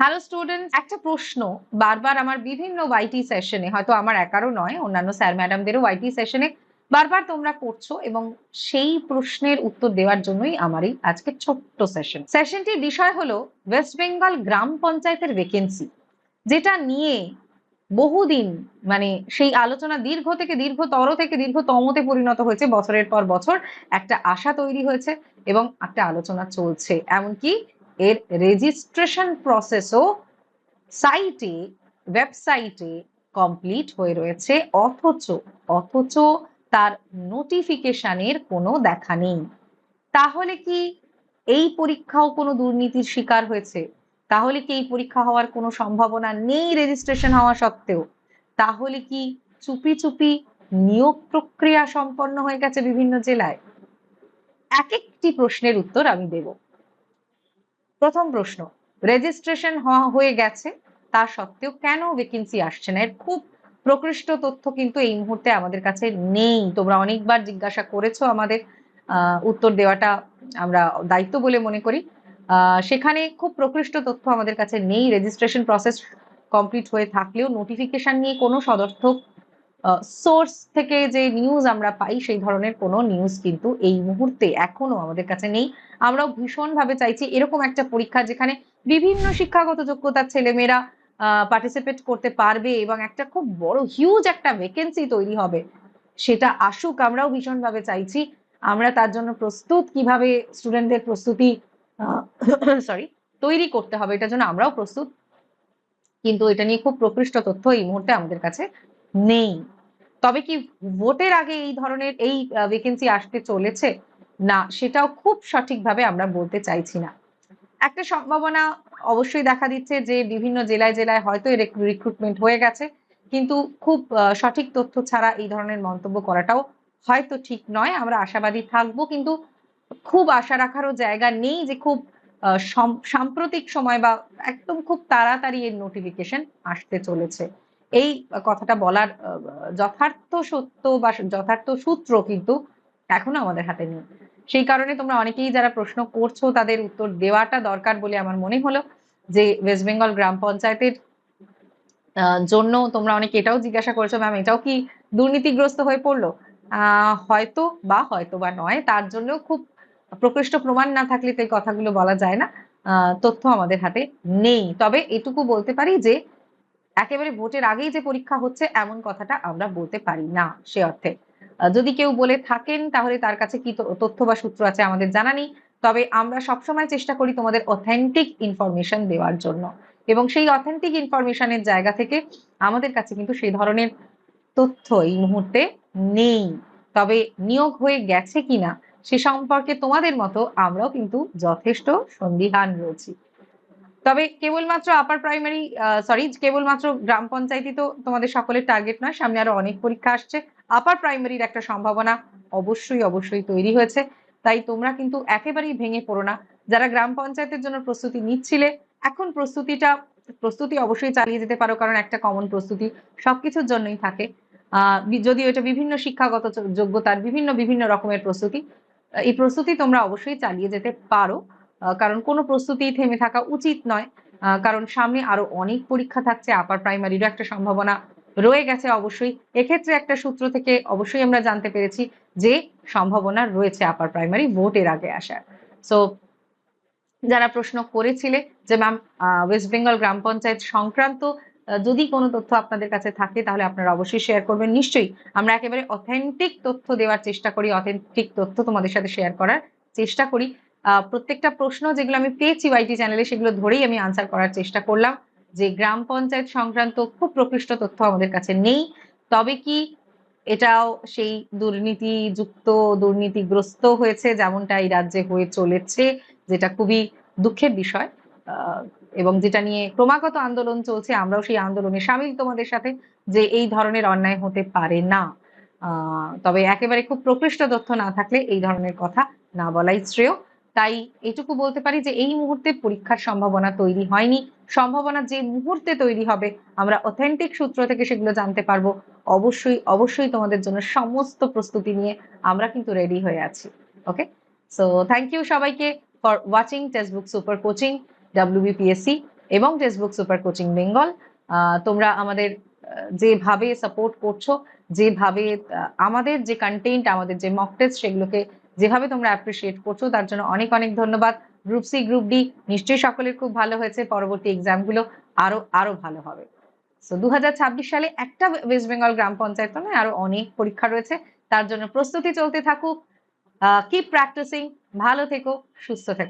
Hello students, একটা প্রশ্ন বারবার আমার বিভিন্ন ওয়াইটি সেশনে, হয়তো আমার একারও নয়, অন্যান্য স্যার ম্যাডামদেরও ওয়াইটি সেশনে বারবার তোমরা করছো, এবং সেই প্রশ্নের উত্তর দেওয়ার জন্যই আমার এই আজকে ছোট্ট সেশনটির বিষয় হলো ওয়েস্ট বেঙ্গল গ্রাম পঞ্চায়েতের ভ্যাকেন্সি, যেটা নিয়ে বহুদিন, মানে সেই আলোচনা দীর্ঘ থেকে দীর্ঘতর থেকে দীর্ঘতমতে পরিণত হয়েছে। বছরের পর বছর একটা আশা তৈরি হয়েছে এবং একটা আলোচনা চলছে। এমনকি এর রেজিস্ট্রেশন প্রসেসও সাইটে, ওয়েবসাইটে কমপ্লিট হয়ে রয়েছে, অথচ তার নোটিফিকেশনের কোনো দেখা নেই। তাহলে কি এই পরীক্ষাও কোনো দুর্নীতির শিকার হয়েছে? তাহলে কি এই পরীক্ষা হওয়ার কোনো সম্ভাবনা নেই রেজিস্ট্রেশন হওয়া সত্ত্বেও? তাহলে কি চুপি চুপি নিয়োগ প্রক্রিয়া সম্পন্ন হয়ে গেছে বিভিন্ন জেলায়? এক একটি প্রশ্নের উত্তর আমি দেব। প্রথম প্রশ্ন, রেজিস্ট্রেশন হয়ে গেছে, তা সত্ত্বেও কেন ভ্যাকেন্সি আসছে না? এর খুব প্রকৃষ্ট তথ্য কিন্তু এই মুহূর্তে আমাদের কাছে নেই। তোমরা অনেকবার জিজ্ঞাসা করেছো আমাদের, উত্তর দেওয়াটা আমরা দায়িত্ব বলে মনে করি। সেখানে খুব প্রকৃষ্ট তথ্য আমাদের কাছে নেই। রেজিস্ট্রেশন প্রসেস কমপ্লিট হয়ে থাকলেও নোটিফিকেশন নিয়ে কোনো সদর্থক সোর্স থেকে যে নিউজ আমরা পাই, সেই ধরনের কোনো নিউজ কিন্তু এই মুহূর্তে এখনো আমাদের কাছে নেই। আমরাও ভীষণভাবে চাইছি এরকম একটা পরীক্ষা যেখানে বিভিন্ন শিক্ষাগত যোগ্যতার ছেলেমেয়েরা পার্টিসিপেট করতে পারবে এবং একটা খুব বড় হিউজ একটা ভ্যাকেন্সি তৈরি হবে, সেটা আসুক। আমরাও ভীষণভাবে চাইছি। আমরা তার জন্য প্রস্তুত, কিভাবে স্টুডেন্টদের প্রস্তুতি সরি তৈরি করতে হবে, এটার জন্য আমরাও প্রস্তুত। কিন্তু এটা নিয়ে খুব প্রকৃষ্ট তথ্য এই মুহূর্তে আমাদের কাছে নেই। তবে কি ভোটের আগে এই ধরনের এই ভ্যাকেন্সি আসতে চলেছে? না, সেটাও খুব সঠিকভাবে আমরা বলতে চাইছি না। একটা সম্ভাবনা অবশ্যই দেখা দিচ্ছে যে বিভিন্ন জেলায় জেলায় হয়তো রিক্রুটমেন্ট হয়ে গেছে, কিন্তু খুব সঠিক তথ্য ছাড়া এই ধরনের মন্তব্য করাটাও হয়তো ঠিক নয়। আমরা আশাবাদী থাকবো, কিন্তু খুব আশা রাখারও জায়গা নেই যে খুব সাম্প্রতিক সময় বা একদম খুব তাড়াতাড়ি এর নোটিফিকেশন আসতে চলেছে। এই কথাটা বলার যথার্থ সত্য বা যথার্থ সূত্র কিন্তু এখনো আমাদের হাতে নেই। সেই কারণে তোমরা অনেকেই যারা প্রশ্ন করছো তাদের উত্তর দেওয়াটা দরকার বলে আমার মনে হলো। যে ওয়েস্ট বেঙ্গল গ্রাম পঞ্চায়েতের জন্য তোমরা অনেকে এটাও জিজ্ঞাসা করেছো, ম্যাম এটাও কি দুর্নীতিগ্রস্ত হয়ে পড়লো? হয়তো বা নয়, তার জন্য খুব প্রকৃষ্ট প্রমাণ না থাকলে তো এই কথাগুলো বলা যায় না। তথ্য আমাদের হাতে নেই, তবে এটুকু বলতে পারি যে একেবারে ভোটের আগেই যে পরীক্ষা হচ্ছে এমন কথাটা আমরা বলতে পারি না সে অর্থে। যদি কেউ বলে থাকেন তাহলে তার কাছে কি তথ্য বা সূত্র আছে আমাদের জানা নেই। তবে আমরা সবসময় চেষ্টা করি তোমাদের অথেন্টিক ইনফরমেশন দেওয়ার জন্য, এবং সেই অথেন্টিক ইনফরমেশনের জায়গা থেকে আমাদের কাছে কিন্তু সেই ধরনের তথ্য এই মুহূর্তে নেই। তবে নিয়োগ হয়ে গেছে কিনা সে সম্পর্কে তোমাদের মতো আমরাও কিন্তু যথেষ্ট সন্দিহান রয়েছি। তবে কেবলমাত্র আপার প্রাইমারি, কেবলমাত্র গ্রাম পঞ্চায়েতই তো তোমাদের সকলের টার্গেট নয়, সামনে আরো অনেক পরীক্ষা আসছে। আপার প্রাইমারির একটা সম্ভাবনা অবশ্যই তৈরি হয়েছে। তাই তোমরা কিন্তু একেবারেই ভেঙে পড়ো না। যারা গ্রাম পঞ্চায়েতের জন্য প্রস্তুতি নিচ্ছিলে, এখন প্রস্তুতি অবশ্যই চালিয়ে যেতে পারো, কারণ একটা কমন প্রস্তুতি সবকিছুর জন্যই থাকে। যদিও এটা বিভিন্ন শিক্ষাগত যোগ্যতার বিভিন্ন বিভিন্ন রকমের প্রস্তুতি, এই প্রস্তুতি তোমরা অবশ্যই চালিয়ে যেতে পারো। কারণ কোনো প্রস্তুতি থেমে থাকা উচিত নয়। কারণ সামনে আরো অনেক পরীক্ষা থাকছে, আপার প্রাইমারিরও একটা সম্ভাবনা রয়ে গেছে অবশ্যই। এক্ষেত্রে একটা সূত্র থেকে অবশ্যই আমরা জানতে পেরেছি যে সম্ভাবনা রয়েছে আপার প্রাইমারি ভোটের আগে আসার। সো যারা প্রশ্ন করেছিলে যে ম্যাম ওয়েস্ট বেঙ্গল গ্রাম পঞ্চায়েত সংক্রান্ত যদি কোনো তথ্য আপনাদের কাছে থাকে তাহলে আপনারা অবশ্যই শেয়ার করবেন। নিশ্চয়ই আমরা একেবারে অথেন্টিক তথ্য দেওয়ার চেষ্টা করি, অথেন্টিক তথ্য তোমাদের সাথে শেয়ার করার চেষ্টা করি। প্রত্যেকটা প্রশ্ন যেগুলো আমি পেয়েছি ওয়াইটি চ্যানেলে সেগুলো ধরেই আমি আনসার করার চেষ্টা করলাম। যে গ্রাম পঞ্চায়েত সংক্রান্ত খুব প্রকৃষ্ট তথ্য আমাদের কাছে নেই। তবে কি এটাও সেই দুর্নীতিযুক্ত, দুর্নীতিগ্রস্ত হয়েছে যেমনটা এই রাজ্যে হয়ে চলেছে, যেটা খুবই দুঃখের বিষয়, এবং যেটা নিয়ে ক্রমাগত আন্দোলন চলছে। আমরাও সেই আন্দোলনে সামিল তোমাদের সাথে, যে এই ধরনের অন্যায় হতে পারে না। তবে একেবারে খুব প্রকৃষ্ট তথ্য না থাকলে এই ধরনের কথা না বলাই শ্রেয়। তাই এটুকু বলতে পারি যে এই মুহূর্তে পরীক্ষার সম্ভাবনা তৈরি হয়নি। সম্ভাবনা যে মুহূর্তে তৈরি হবে আমরা অথেন্টিক সূত্র থেকে সেগুলো জানতে পারবো। অবশ্যই তোমাদের জন্য সমস্ত প্রস্তুতি নিয়ে আমরা কিন্তু রেডি হয়ে আছি। ওকে, সো থ্যাংক ইউ সবাইকে for watching textbook super coaching WBPSC। এবং টেক্সটবুক সুপার কোচিং বেঙ্গল। তোমরা আমাদের যেভাবে সাপোর্ট করছো, যেভাবে আমাদের যে কন্টেন্ট, আমাদের যে মক টেস্ট, সেগুলোকে যেভাবে তোমরা অ্যাপ্রিসিয়েট করছো, তার জন্য অনেক অনেক ধন্যবাদ। গ্রুপ সি, গ্রুপ ডি নিশ্চয়ই সকলের খুব ভালো হয়েছে, পরবর্তী এক্সামগুলো আরো ভালো হবে। সো 2026 সালে একটা ওয়েস্ট বেঙ্গল গ্রাম পঞ্চায়েত নয়, আরো অনেক পরীক্ষা রয়েছে, তার জন্য প্রস্তুতি চলতে থাকুক। কিপ প্র্যাকটিসিং, ভালো থেকো, সুস্থ থেকো।